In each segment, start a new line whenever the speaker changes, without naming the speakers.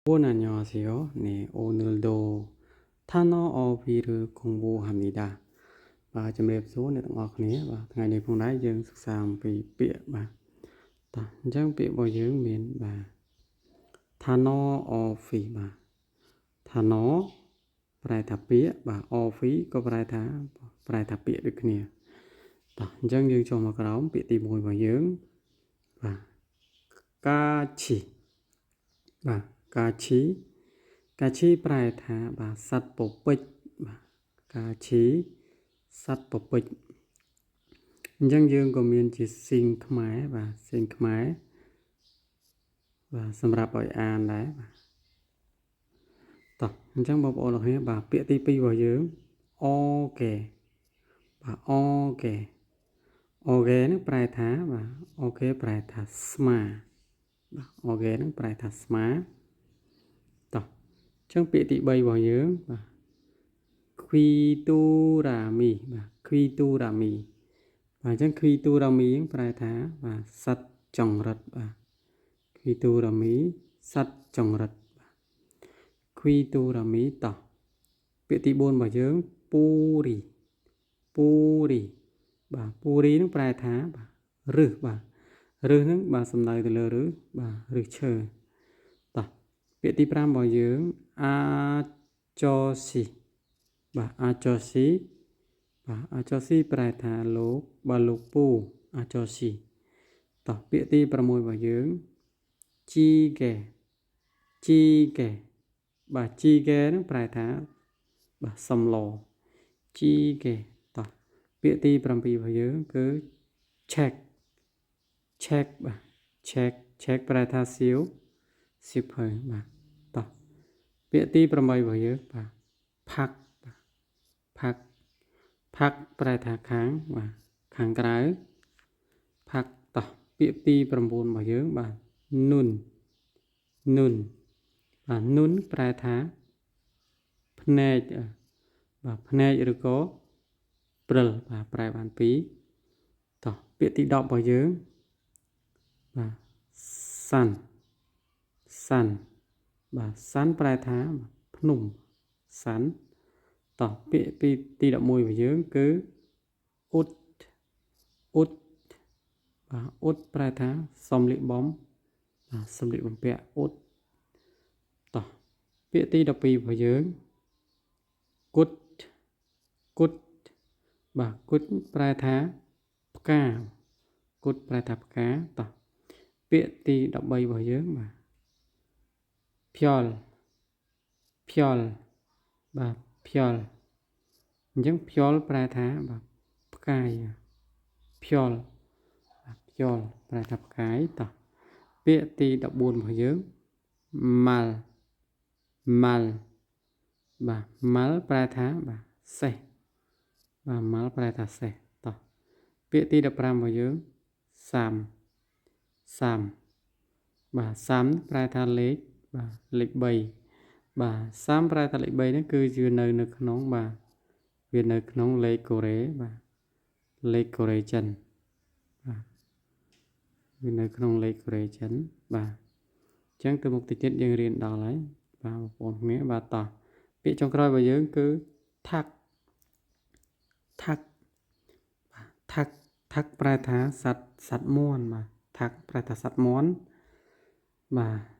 안녕하세요. 네, 오늘도 단어어휘를 공부합니다. và trong đẹp số này ngọc này và ngày này phong đái dương sắc sàm vì bịa và ta chẳng bịa bao dương miền và 단어어휘 và 단어 bài thập bịa và 어휘 có bài thập bịa được nè ta chẳng dương cho mà cái đó bịa tìm mùi vào dương và 같이 và 같이 같이 แปลថាបាទសត្វពពេចបាទ같이សត្វពពេចអញ្ចឹងយើងក៏មានជាស៊ីងខ្មែរបាទស៊ីងខ្មែរបាទសម្រាប់ឲ្យអានដែរបាទតោះអញ្ចឹងបងប្អូនអរគ្នាបាទពាក្យទី2របស់យើងអូខេបាទអូខេអូខេនឹងប្រែថាបាទអូខេប្រែថាស្មាបាទអូខេនឹងប្រែថាស្មាតោះចឹងពាក្យទី3របស់យើងបាទខ្វីទូរ៉ាមីបាទខ្វីទូរ៉ាមីបាទចឹងខ្វីទូរ៉ាមីប្រែថាបាទសត្វចង្រិតបាទខ្វីទូរ៉ាមីសត្វចង្រិតបាទខ្វីទូរ៉ាមីតោះពាក្យទី4របស់យើងពូរីពូរីបាទពូរីនឹងប្រែថាបាទរឹសបាទរឹសនឹងបាទសំដៅទៅលើរឹសបាទរឹសឈើតោះពាក្យទី5របស់យើងអាចស៊ីបាទអាចស៊ីបាទអាចស៊ីប្រែថាលោកបាទលោកពូអាចស៊ីតោះពាក្យទី6របស់យើងជីកែជីកែបាទជីកែនឹងប្រែថាបាទសំឡជីកែតោះពាក្យទី7របស់យើងគឺ check check បាទ check check ប្រែថាសៀវសៀវភៅបាទតោះពាក្យទី8របស់យើងបាទផាក់ផាក់ផាក់ប្រែថាខាងបាទខាងក្រៅផាក់តោះពាក្យទី9របស់យើងបាទនុននុនបាទនុនប្រែថាភ្នែកបាទភ្នែកឬក៏ព្រិលបាទប្រែបានពីរតោះពាក្យទី10របស់យើងបាទសាន់សាន់បាទសាន់ប្រែថាភ្នំសាន់តោះពាក្យទី11របស់យើងគឺអ៊ុតអ៊ុតបាទអ៊ុតប្រែថាសំលៀកបំបាទសំលៀកបំពាក់អ៊ុតតោះពាក្យទី12របស់យើងគត់គត់បាទគត់ប្រែថាផ្កាគត់ប្រែថាផ្កាតោះពាក្យទី13របស់យើងបាទភល់ភល់បាទភល់អញ្ចឹងភល់ប្រែថាបាទផ្កាយភល់បាទភល់ប្រែថាផ្កាយតោះពាក្យទី14របស់យើងម៉ាល់ម៉ាល់បាទម៉ាល់ប្រែថាបាទសេះបាទម៉ាល់ប្រែថាសេះតោះពាក្យទី15របស់យើងសាំសាំបាទសាំប្រែថាលេខបាទលេខ3បាទសាំប្រែថាលេខ3នេះគឺជានៅក្នុងបាទវានៅក្នុងលេខកូរ៉េបាទលេខកូរ៉េចិនបាទវានៅក្នុងលេខកូរ៉េចិនបាទអញ្ចឹងទៅមុខតិចទៀតយើងរៀនដល់ហើយបាទបងប្អូនគ្នាបាទតោះពាក្យចុងក្រោយរបស់យើងគឺថាក់ថាក់បាទថាក់ថាក់ប្រែថាសត្វមាន់បាទថាក់ប្រែថាសត្វមាន់បាទ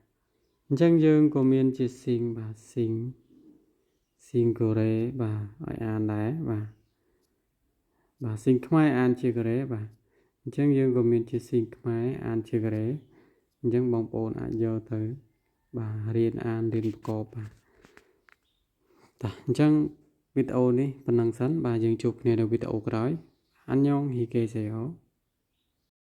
អញ្ចឹងយើងក៏មានជាស៊ីងបាទស៊ីងកូរ៉េបាទឲ្យអានដែរបាទស៊ីងខ្មែរអានជាកូរ៉េបាទអញ្ចឹងយើងក៏មានជាស៊ីងខ្មែរអានជាកូរ៉េអញ្ចឹងបងប្អូនអាចយកទៅបាទរៀនអានរៀនប្រកបបាទតោះអញ្ចឹងវីដេអូនេះប៉ុណ្ណឹងសិនបាទយើងជួបគ្នានៅវីដេអូក្រោយអានយ៉ងហ៊ីកេសេអូ